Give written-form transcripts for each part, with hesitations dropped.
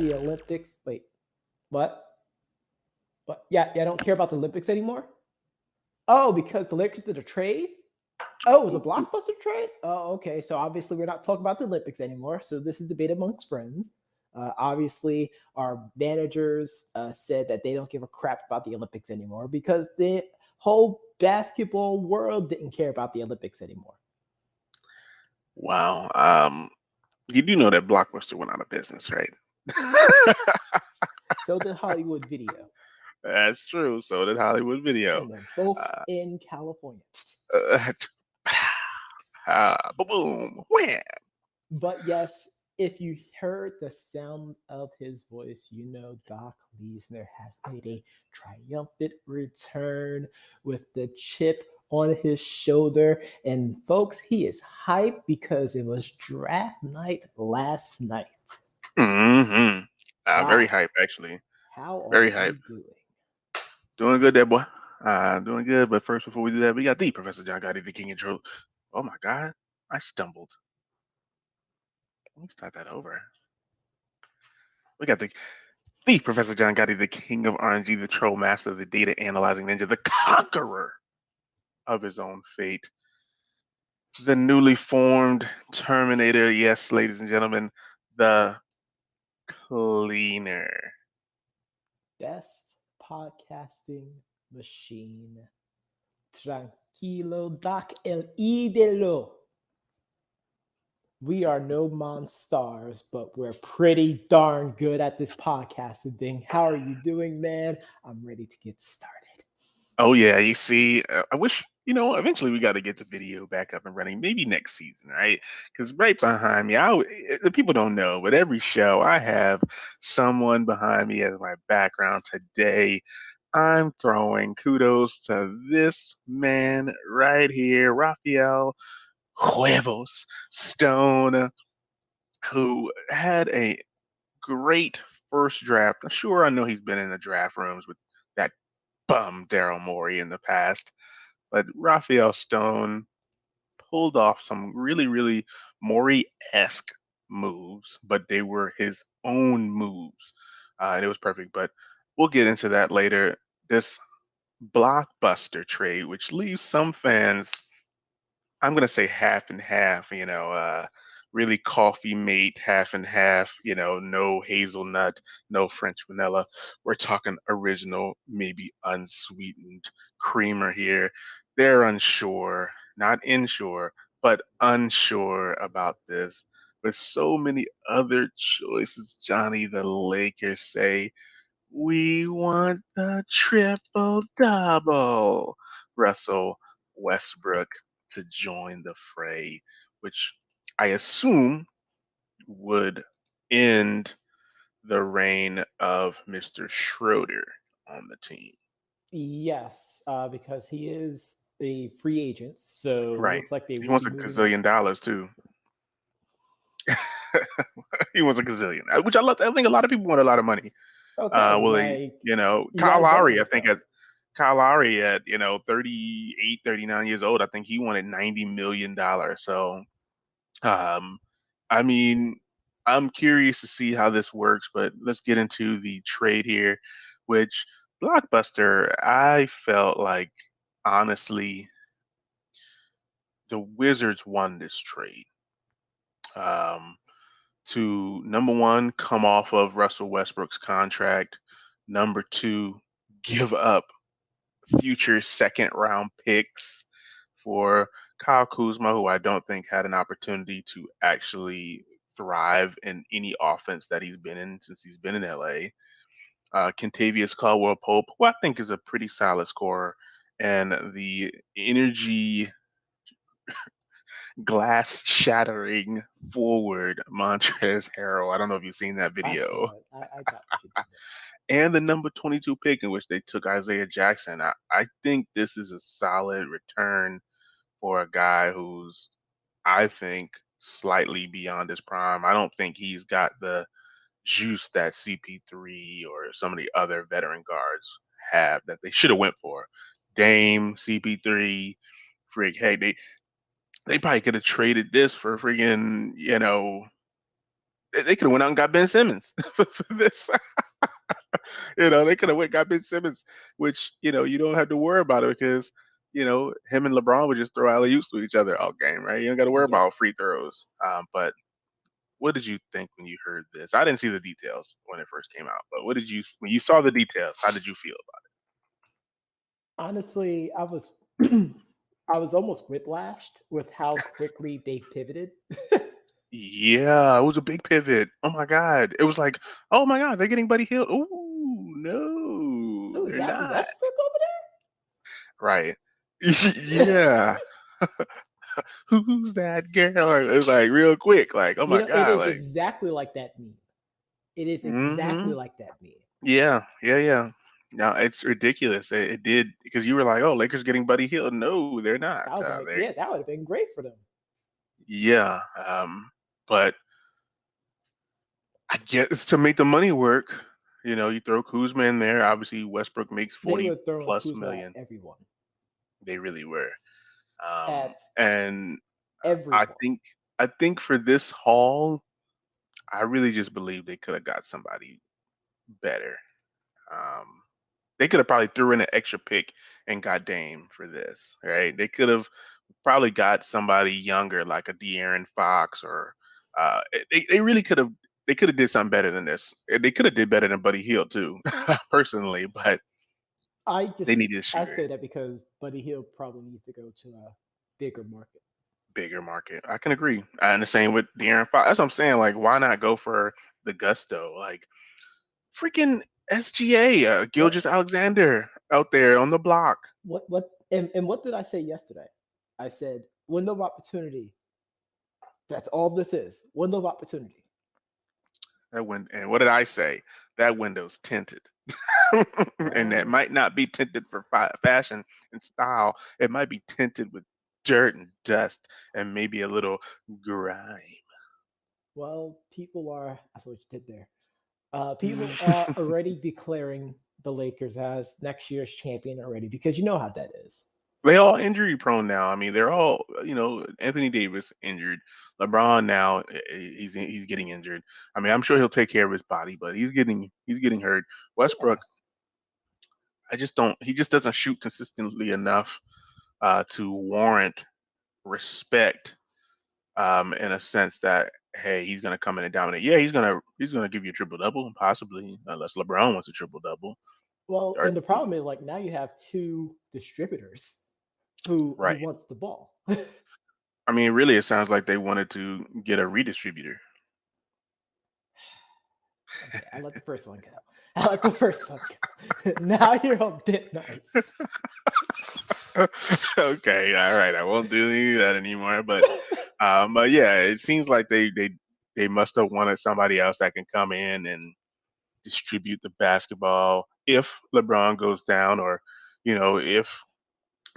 the Olympics. Wait, what? What? Yeah, I don't care about the Olympics anymore. Oh, because the Lakers did a trade. Oh, it was a blockbuster trade. Oh, okay. So obviously we're not talking about the Olympics anymore. So this is debate amongst friends. Obviously, our managers said that they don't give a crap about the Olympics anymore because the whole basketball world didn't care about the Olympics anymore. Wow. You do know that Blockbuster went out of business, right? So did Hollywood Video, That's true. So did Hollywood Video. and they're both Uh, in California. uh, boom, wham. But yes, if you heard the sound of his voice, you know Doc Leesner has made a triumphant return with the chip on his shoulder. And folks, he is hyped because it was draft night last night. Mm-hmm. Very Doc, hype, actually. how are Very hype. you doing? Doing good there, boy. Doing good. But first, before we do that, we got the Professor John Gotti, the King intro. Oh my God, I stumbled. Let me start that over. We got the Professor John Gotti, the King of RNG, the Troll Master, the Data Analyzing Ninja, the Conqueror of his own fate, the newly formed Terminator. Yes, ladies and gentlemen, the Cleaner. Best podcasting machine. Tranquilo, Doc el ídolo. We are no monstars, but we're pretty darn good at this podcasting thing. How are you doing, man? I'm ready to get started. Oh yeah, you see, I wish eventually we got to get the video back up and running, maybe next season, right? Because right behind me, the people don't know, but every show I have someone behind me as my background. Today, I'm throwing kudos to this man right here, Raphael Huevos Stone, who had a great first draft. Sure, I know he's been in the draft rooms with that bum Daryl Morey in the past, but Raphael Stone pulled off some really, really Morey-esque moves, but they were his own moves, and it was perfect. But we'll get into that later. This blockbuster trade, which leaves some fans, I'm gonna say half and half. Really coffee mate, half and half. No hazelnut, no French vanilla. We're talking original, maybe unsweetened creamer here. They're unsure, not insure, but unsure about this. With so many other choices, Johnny, the Lakers say, we want the triple double. Russell Westbrook to join the fray, which I assume would end the reign of Mr. Schroeder on the team. Yes, because he is a free agent, so Right. looks like they He will wants be a moving on. gazillion dollars too. He wants a gazillion, which I love. I think a lot of people want a lot of money. Okay, Will he, like you got Kyle to bet on Lowry, I think yourself. Kyle Lowry at 38, 39 years old, I think he wanted $90 million. So, um, I mean, I'm curious to see how this works, but let's get into the trade here, which Blockbuster, I felt like honestly the Wizards won this trade. Um, to number one, come off of Russell Westbrook's contract. Number two, give up future second round picks for Kyle Kuzma, who I don't think had an opportunity to actually thrive in any offense that he's been in since he's been in LA. Kentavious Caldwell Pope, who I think is a pretty solid scorer, and the energy glass shattering forward Montrezl Harrell. I don't know if you've seen that I video. saw it. I got what you did there. And the number 22 pick in which they took Isaiah Jackson. I think this is a solid return for a guy who's, I think, slightly beyond his prime. I don't think he's got the juice that CP3 or some of the other veteran guards have that they should have went for. Dame, CP3, frig, hey, they probably could have traded this for friggin', They could have went out and got Ben Simmons for this. They could have went got Ben Simmons, which you don't have to worry about it because him and LeBron would just throw alley oops to each other all game, right? You don't got to worry Yep. about free throws. But what did you think when you heard this? I didn't see the details when it first came out, but what did you when you saw the details? How did you feel about Honestly, I was I was almost whiplashed with how quickly they pivoted. it? Yeah, it was a big pivot. Oh my god, it was like, oh my god, they're getting Buddy Hield. Ooh, no, Oh, is they're that not. Westbrook over Right? there? Yeah. Who's that girl? It's like real quick, like, oh You my know, it god, is like, exactly like that meme. It is exactly hmm like that meme. yeah, yeah, yeah. No, it's ridiculous. It did because you were like, oh, Lakers getting Buddy Hield. No, they're not. I was like, They're yeah, that would have been great for them. yeah. But I guess to make the money work, you throw Kuzma in there. Obviously, Westbrook makes They 40 were throwing plus Kuzma at million. everyone. They really were. At And I everyone. think I think for this haul, I really just believe they could have got somebody better. Um, they could have probably threw in an extra pick and got Dame for this, right? They could have probably got somebody younger like a De'Aaron Fox or they really could have they could have did something better than this. They could have did better than Buddy Hield too, personally, but they needed a I shooter, say that because Buddy Hill probably needs to go to a bigger market. bigger market. I can agree. And the same with De'Aaron Fox. That's what I'm saying. Like, why not go for the gusto? Like freaking SGA, What Gilgis Alexander out there on the block. and what did I say yesterday? I said window of opportunity. That's all this is. Window of opportunity. And what did I say? That window's tinted, and that Well, might not be tinted for fashion and style. It might be tinted with dirt and dust and maybe a little grime. people are. I saw what you did there. People are already declaring the Lakers as next year's champion already because you know how that is. They all injury prone now. I mean, they're all Anthony Davis injured, LeBron now he's getting injured. I mean, I'm sure he'll take care of his body, but he's getting hurt. Yeah. Westbrook, I just don't. He just doesn't shoot consistently enough to warrant respect in a sense that hey, he's gonna come in and dominate. Yeah, he's gonna give you a triple double, possibly unless LeBron wants a triple double. Well, Or and the problem is like now you have two distributors who right. wants the ball. I mean, really, it sounds like they wanted to get a redistributor. Okay, I let the first one go. I let the first one go. Now you're a bit nice. Okay, all right, I won't do any of that anymore. But yeah, it seems like they must have wanted somebody else that can come in and distribute the basketball if LeBron goes down, or if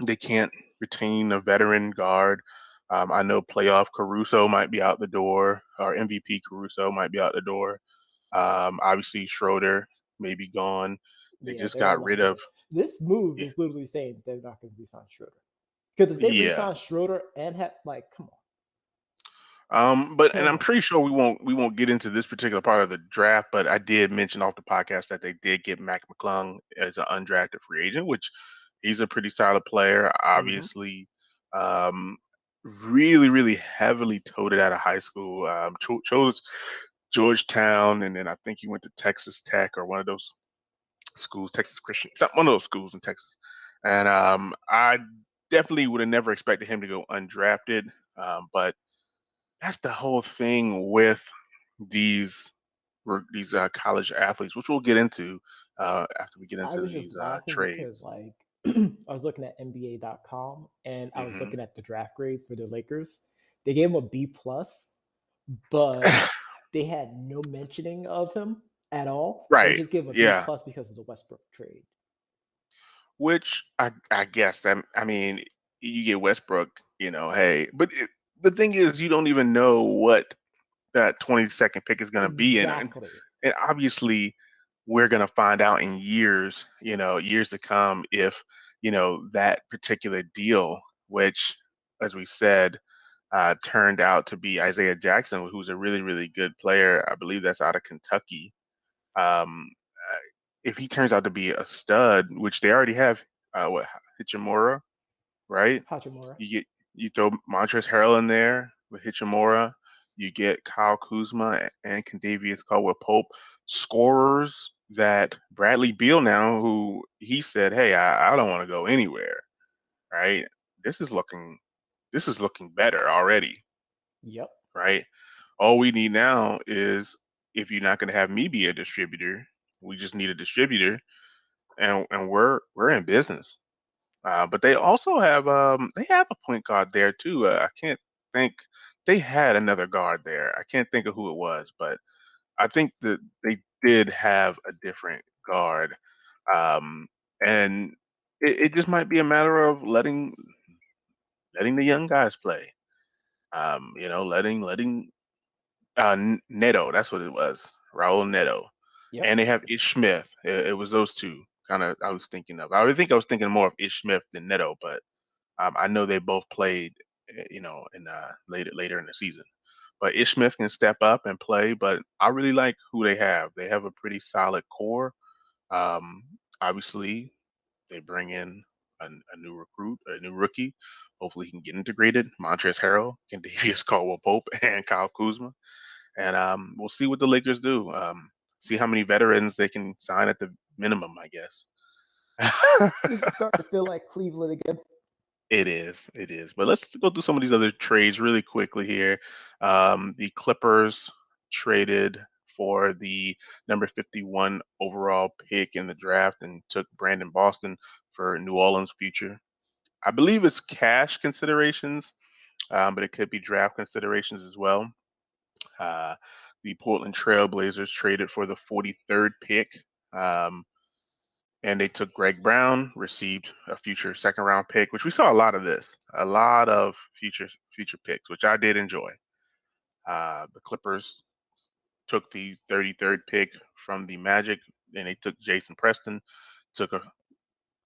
they can't retain a veteran guard. I know playoff Caruso might be out the door, or MVP Caruso might be out the door. Obviously Schroeder may be gone. They Yeah, just they're got not rid gonna. of This move yeah, is literally saying they're not gonna resign Schroeder. Because if they yeah. resign Schroeder and have like, come on, But and come I'm on. pretty sure we won't get into this particular part of the draft, but I did mention off the podcast that they did get Mac McClung as an undrafted free agent, which he's a pretty solid player. Hmm. Obviously, um, really, really heavily toted out of high school. Chose Georgetown, and then I think he went to Texas Tech or one of those schools, Texas Christian, one of those schools in Texas. And I definitely would have never expected him to go undrafted. But that's the whole thing with these these college athletes, which we'll get into after we get I into was just these laughing because trades. like I was looking at NBA.com and I was Hmm. looking at the draft grade for the Lakers. They gave him a B plus, but they had no mentioning of him at all. They Right. just gave him a B Yeah. plus because of the Westbrook trade. Which I guess that I mean you get Westbrook, hey, but the thing is you don't even know what that 22nd pick is going to be, Exactly. and obviously we're going to find out in years, years to come if that particular deal, which as we said. turned out to be Isaiah Jackson, who's a really, really good player. I believe that's out of Kentucky. If he turns out to be a stud, which they already have, what Hichimura, right? Hachimura. You get you throw Montrezl Harrell in there with Hichimura. You get Kyle Kuzma and Condavious Caldwell-Pope, scorers that Bradley Beal now, who he said, "Hey, I don't want to go anywhere." Right? This is looking this is looking better already. Yep. Right? All we need now is, if you're not going to have me be a distributor, we just need a distributor, and we're in business. But they have a point guard there too. I can't think they had another guard there. I can't think of who it was, but I think that they did have a different guard. Um, and it just might be a matter of letting the young guys play. Letting Neto, that's what it was, Raul Neto, Yep. and they have Ish Smith. It was those two kind of I was thinking of. I was thinking more of Ish Smith than Neto, but I know they both played, in later in the season. But Ish Smith can step up and play. But I really like who they have. They have a pretty solid core. Um, Obviously, they bring in a new recruit, a new rookie. Hopefully, he can get integrated. Montrezl Harrell, Davius Caldwell Pope, and Kyle Kuzma. And we'll see what the Lakers do. See how many veterans they can sign at the minimum, I guess. This is starting to feel like Cleveland again. It is. It is. But let's go through some of these other trades really quickly here. The Clippers traded for the number 51 overall pick in the draft and took Brandon Boston for New Orleans' future. I believe it's cash considerations, but it could be draft considerations as well. Uh, the Portland Trailblazers traded for the 43rd pick. Um, and they took Greg Brown, received a future second round pick, which we saw a lot of this, a lot of future picks, which I did enjoy. The Clippers took the 33rd pick from the Magic, and they took Jason Preston, took a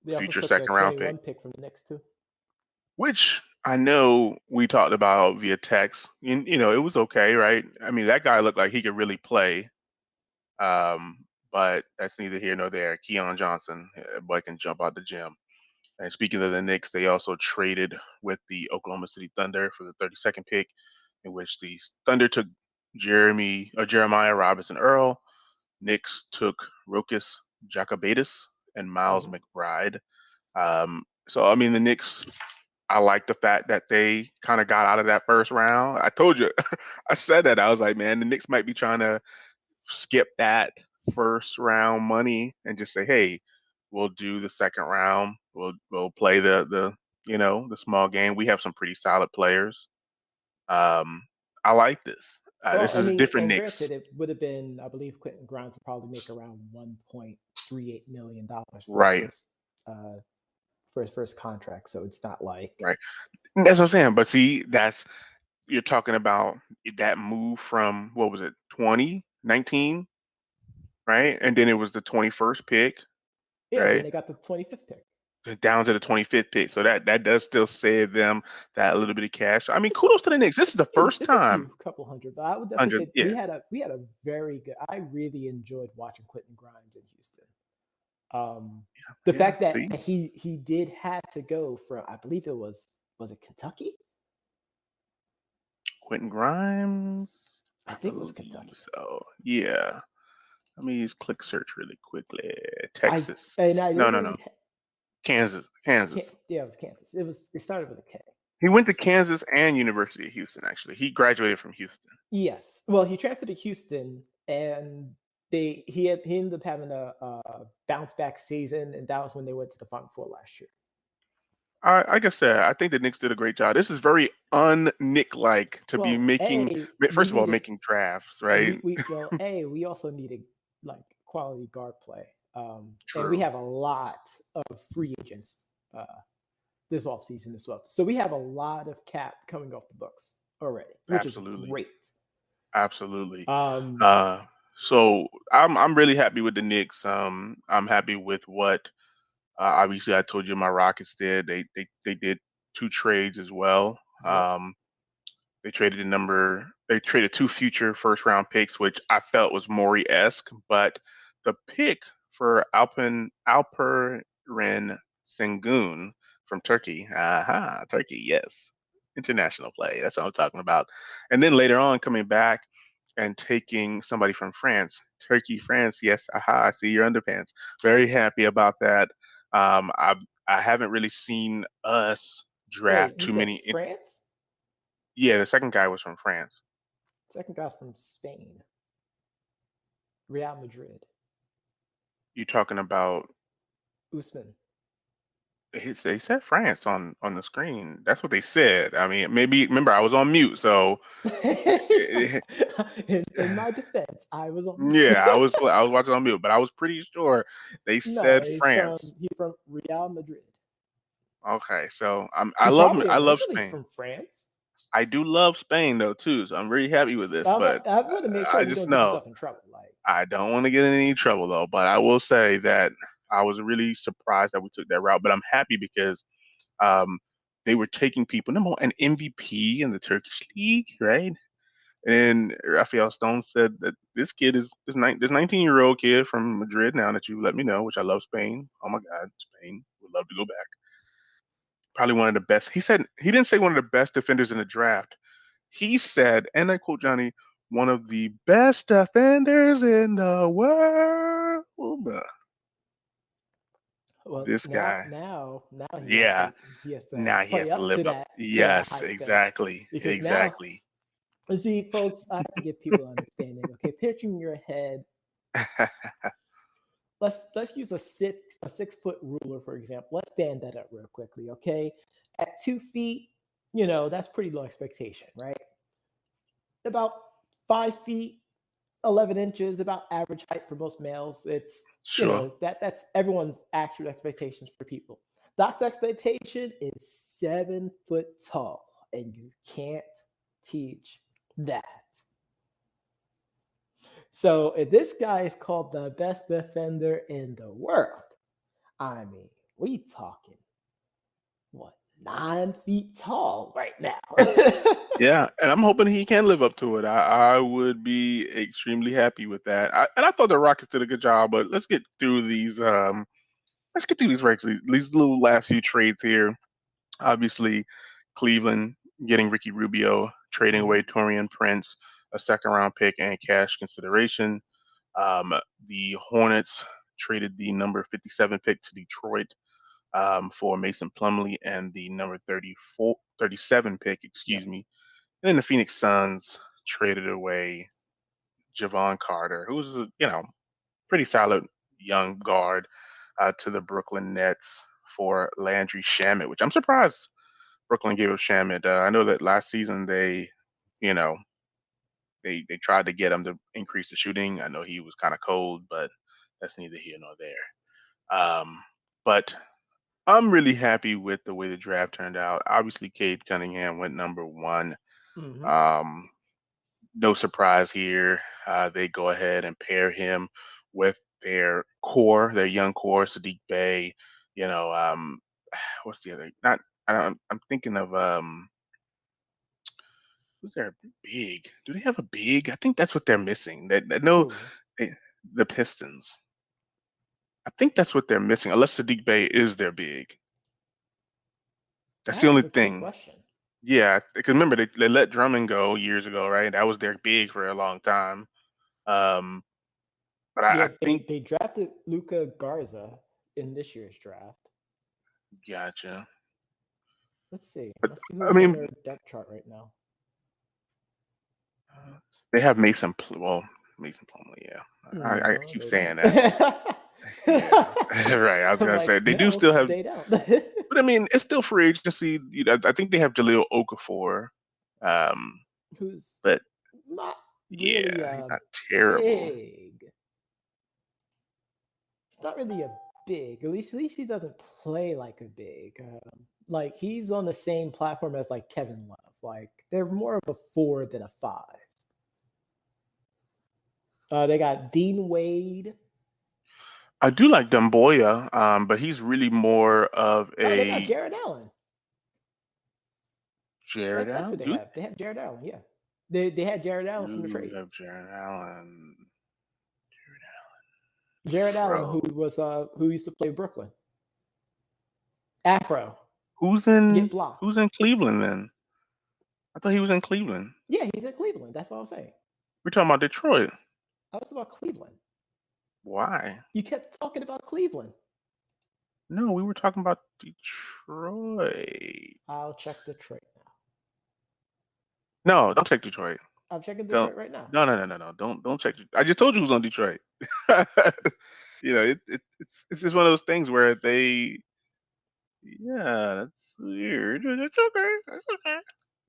They also future took the second round pick, 21 pick from the Knicks too. which I know we talked about via text. It was okay, right? I mean, that guy looked like he could really play. But that's neither here nor there. Keon Johnson, boy, can jump out the gym. And speaking of the Knicks, they also traded with the Oklahoma City Thunder for the 32nd pick, in which the Thunder took Jeremiah Robinson Earl. Knicks took Rokas Jacobaitis and Miles Mhm. McBride. So I mean, the Knicks. I like the fact that they kind of got out of that first round. I told you, I said that I was like, man, the Knicks might be trying to skip that first round money and just say, hey, we'll do the second round. We'll play the small game. We have some pretty solid players. I like this. Well, This I is a mean, different and Knicks. granted, it would have been, I believe, Quentin Grimes would probably make around $1.38 million Right, uh, for his first contract. So it's not like, right. That's what I'm saying. But see, that's you're talking about that move from what was it, 2019, right? And then it was the 21st pick, yeah. Then right? they got the 25th pick. Down to the 25th pick. So that does still save them that little bit of cash. I mean, It's a, kudos to the Knicks. This is the first it's a time. few, couple hundred, but I would definitely 100, say yeah, we had a very good. I really enjoyed watching Quentin Grimes in Houston. Um, the yeah. fact that See, he did had to go from, I believe it Kentucky? Quentin Grimes. I I think it was believe Kentucky. so. Yeah. Let me use click search really quickly. I Texas. and I No, no, no. literally Kansas. can't. Kansas. Yeah, it was Kansas. It started with a K. He went to Kansas and University of Houston. Actually, he graduated from Houston. Yes. Well, he transferred to Houston, and he ended up having a bounce back season, and that was when they went to the Final Four last year. Like I said, I think the Knicks did a great job. This is very un-Nick like to be Well, making. we First of all, needed making drafts, right? we also needed like quality guard play, and we True. have a lot of free agents this offseason as well. So we have a lot of cap coming off the books already, which is Absolutely. great. Absolutely. Um, Uh, so I'm really happy with the Knicks. I'm happy with what obviously I told you my Rockets did. They did two trades as well. yep. They traded two future first round picks, which I felt was Maury-esque, but the pick for Alperen Sengun from Turkey. Aha, Turkey, yes. International play. That's what I'm talking about. And then later on coming back and taking somebody from France. Turkey, France, yes, aha, I see your underpants. Very happy about that. I haven't really seen us draft Wait, you too said many. France? Yeah, the second guy was from France. Second guy's from Spain. Real Madrid. You talking about? Usman. They said France on the screen. That's what they said. I mean, maybe remember I was on mute, so In my defense, I was on. yeah, I was watching on mute, but I was pretty sure they No, said France. he's from Real Madrid. Okay, so He's probably I love originally Spain. from France. I do love Spain though too, so I'm really happy with this. But I want to make sure I you just don't get know yourself in trouble. Like, I don't want to get in any trouble though. But I will say that I was really surprised that we took that route. But I'm happy because um, they were taking people. Number one, an MVP in the Turkish league, right? And Rafael Stone said that this kid is this 19-year-old kid from Madrid. Now that you let me know, which I love Spain. Oh my God, Spain would love to go back. Probably one of the best. He said he didn't say one of the best defenders in the draft. He said, and I quote Johnny, one of the best defenders in the world. well, This guy, now yeah. he has to Now he has play to up live up. to that Yes, hype then, exactly, because now, exactly. see, folks, I have to give people understanding. Okay, picture in your head. Let's use a 6 foot ruler for example. Let's stand that up real quickly. Okay, at 2 feet, that's pretty low expectation, right? About 5 feet, 11 inches, about average height for most males. It's Sure. that's everyone's actual expectations for people. Doc's expectation is 7 foot tall, and you can't teach that. So if this guy is called the best defender in the world, I mean, we talking what 9 feet tall right now. Yeah, and I'm hoping he can live up to it. I would be extremely happy with that. And I thought the Rockets did a good job, but let's get through these. Let's get through these little last few trades here. Obviously, Cleveland getting Ricky Rubio, trading Mhm. away Torian Prince, a second round pick, and cash consideration. Um, the Hornets traded the number 57 pick to Detroit for Mason Plumlee and the number 37 pick, Yep. excuse me. And then the Phoenix Suns traded away Javon Carter, who's a pretty solid young guard, to the Brooklyn Nets for Landry Shamet, which I'm surprised Brooklyn gave up Shamet. I know that last season you know, they tried to get him to increase the shooting. I know he was kind of cold, but that's neither here nor there. But I'm really happy with the way the draft turned out. Obviously, Cade Cunningham went number one. Hmm. Um, no surprise here. They go ahead and pair him with their young core, Sadiq Bey. You know, what's the other? Not. I'm thinking of who's their big? Do they have a big? I think that's what they're missing. That no, Who? they, the Pistons. I think that's what they're missing, unless Sadiq Bey is their big. That's the That only is a good thing. question. Yeah, because remember they let Drummond go years ago, right? That was their big for a long time. Um, but Yeah, I think they drafted Luca Garza in this year's draft. gotcha. Let's see. But Let's see I who's on mean, their depth chart right now. they have Mason Plumlee. Yeah, I No, keep they saying don't. that. Yeah, right. I was I'm gonna like, say they do no, still have, they don't. but I mean, it's still free agency. I think they have Jaleel Okafor. Um, Who's but not really yeah, he's not terrible. big. He's not really a big. At least he doesn't play like a big. Like he's on the same platform as like Kevin Love. Like they're more of a 4 than a 5. They got Dean Wade. I do like Dumboya, but he's really more of No, they got a Jared Allen. Jared That's Allen. what they have. They have Jared Allen. Yeah, they had Jared Allen from the Do trade. have Jared Allen. Jared Allen, Bro. who used to play Brooklyn. Afro, Who's get in blocks. who's in Cleveland then? I thought he was in Cleveland. Yeah, he's in Cleveland. That's what I was saying. We're talking about Detroit. I was about Cleveland. Why? You kept talking about Cleveland. No, we were talking about Detroit. I'll check Detroit now. No, don't check Detroit. I'm checking Don't. Detroit right now. No. Don't check. I just told you who's on Detroit. It's just one of those things where they. Yeah, that's weird. It's okay. That's okay.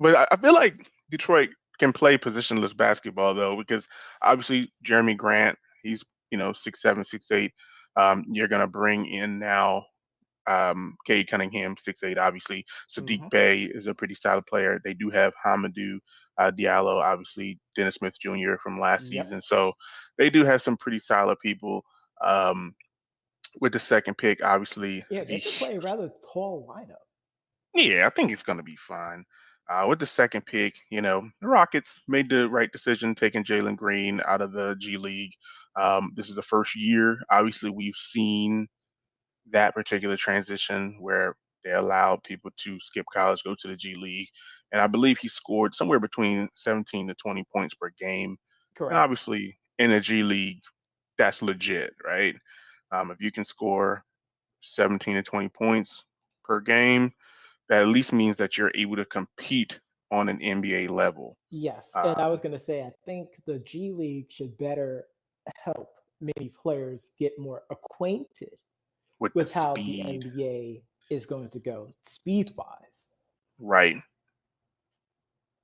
But I feel like Detroit can play positionless basketball though, because obviously Jeremy Grant, he's 6'7", 6'8". You're gonna bring in now Cade Cunningham, 6'8". Obviously, Sadiq Mhm. Bey is a pretty solid player. They do have Hamadou Diallo, obviously Dennis Smith Jr. from last Yep. season, so they do have some pretty solid people. With the second pick, obviously, Yeah, they could play a rather tall lineup. yeah, I think it's going to be fine. With the second pick, the Rockets made the right decision taking Jalen Green out of the G League. This is the first year. Obviously, we've seen that particular transition where they allowed people to skip college, go to the G League. And I believe he scored somewhere between 17 to 20 points per game. And Correct. obviously, in the G League, that's legit, right? If you can score 17 to 20 points per game, that at least means that you're able to compete on an NBA level. Yes, and I was Um, going to say, I think the G League should better help many players get more acquainted with the with how the speed, NBA is going to go speed wise. right?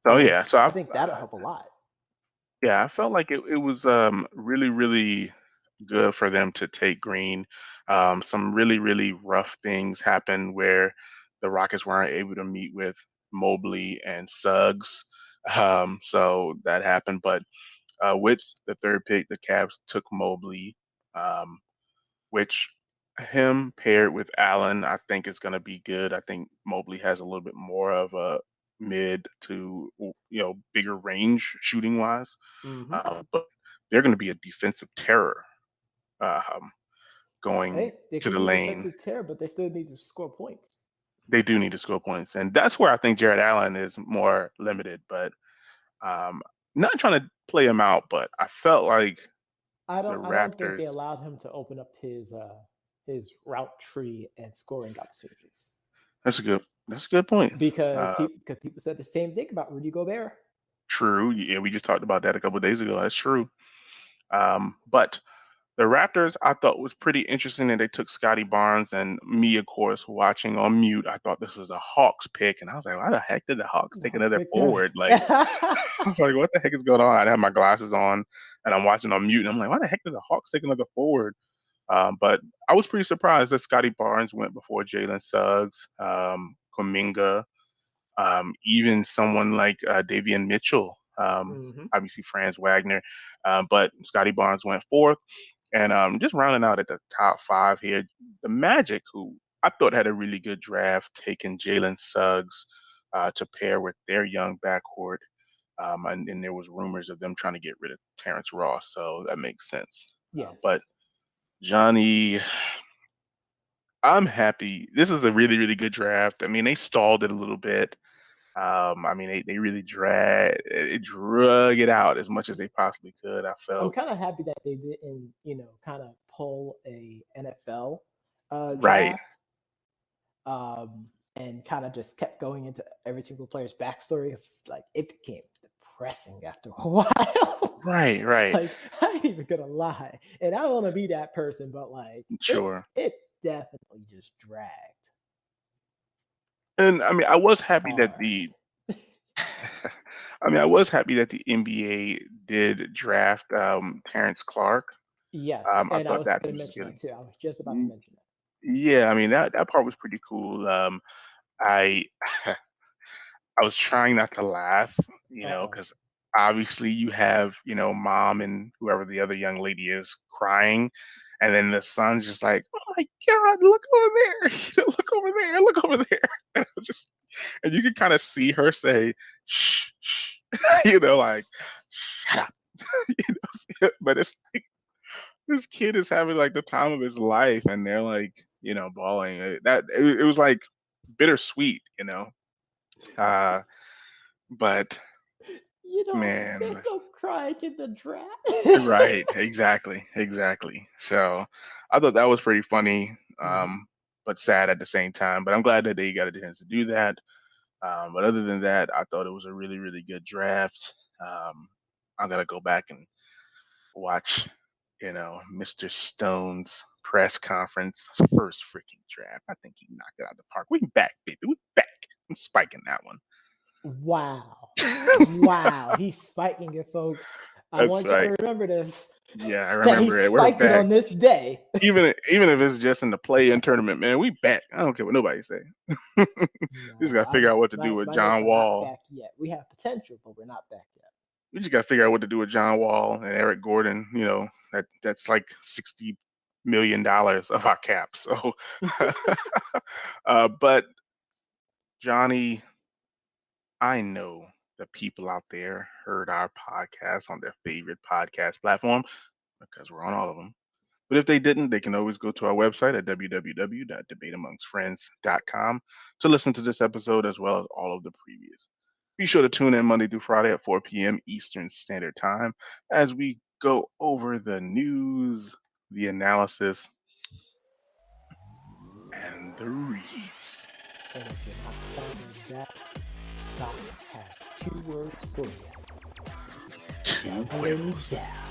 So So yeah, so I think that'll help a lot. I felt like it was really really good for them to take Green. Some really really rough things happened where the Rockets weren't able to meet with Mobley and Suggs. So that happened, but with the third pick, the Cavs took Mobley, um, which him paired with Allen, I think is going to be good. I think Mobley has a little bit more of a mid to bigger range shooting wise, Hmm. but they're going to be a defensive terror um, going Hey, they to could the be a lane. defensive terror, but they still need to score points. They do need to score points, and that's where I think Jared Allen is more limited. But um, not trying to play him out, but I felt like the I don't think Raptors. they allowed him to open up his route tree and scoring opportunities That's a good point. because Uh, people said the same thing about Rudy Gobert. True. Yeah, we just talked about that a couple of days ago. That's true. But the Raptors, I thought was pretty interesting that they took Scotty Barnes and me, of course, watching on mute. I thought this was a Hawks pick, and I was like, why the heck did the Hawks The take Hawks another picked them. forward? Like, I was like, what the heck is going on? I have my glasses on and I'm watching on mute, and I'm like, why the heck did the Hawks take another forward? But I was pretty surprised that Scotty Barnes went before Jalen Suggs, Kuminga, even someone like Davian Mitchell, Hmm. obviously Franz Wagner, but Scotty Barnes went fourth. And just rounding out at the top five here, the Magic, who I thought had a really good draft, taking Jalen Suggs to pair with their young backcourt. And there was rumors of them trying to get rid of Terrence Ross, so that makes sense. But Yes. Johnny, I'm happy. This is a really, really good draft. I mean, they stalled it a little bit. I mean, they really drug it out as much as they possibly could. I I'm felt kind of happy that they didn't, kind of pull a NFL right. draft, and kind of just kept going into every single player's backstory. It's like it became depressing after a while. Right, right. Like I ain't even gonna lie, and I want to be that person, but like Sure. it definitely just dragged And I mean, I was happy that hard. the I mean, I was happy that the NBA did draft Terrence Clark. Yes, I and I thought was that going to was mention good. that too. I was just about to Mm, mention Yeah, I mean that part was pretty cool. I I was trying not to laugh, that. Oh. because obviously you have, mom and whoever the other young lady is crying, and then the son's just like, "Oh my God, look over there! Look over there! Look over there!" And I was just, and you can kind of see her say, "Shh, shh," you know, like, "Shut up," you know. But it's like this kid is having like the time of his life, and they're like, bawling. It was like bittersweet, you know. Uh, but There's man, no crying in the draft. right, exactly, exactly. So I thought that was pretty funny, Mhm. but sad at the same time. But I'm glad that they got a chance to do that. But other than that, I thought it was a really, really good draft. I'm gonna go back and watch, Mr. Stone's press conference, first freaking draft. I think he knocked it out of the park. We back, baby. We back. I'm spiking that one. Wow. Wow. He's spiking it, folks. I That's want y'all right. to remember this. Yeah, I That he remember it. We're spiked it back. on this day. Even if it's just in the play-in tournament, man, we back. I don't care what nobody say. We just No, gotta figure out what to do with my Knicks John are not Wall. back yet. We have potential, but we're not back yet. We just gotta figure out what to do with John Wall and Eric Gordon. That's like $60 million of our cap. So, but Johnny, I know the people out there heard our podcast on their favorite podcast platform because we're on all of them. But if they didn't, they can always go to our website at www.debateamongstfriends.com to listen to this episode as well as all of the previous. Be sure to tune in Monday through Friday at 4 p.m. Eastern Standard Time as we go over the news, the analysis, and the reads. And if you're not following that, Doc has 2 words for you. Two Doubling huevos. down.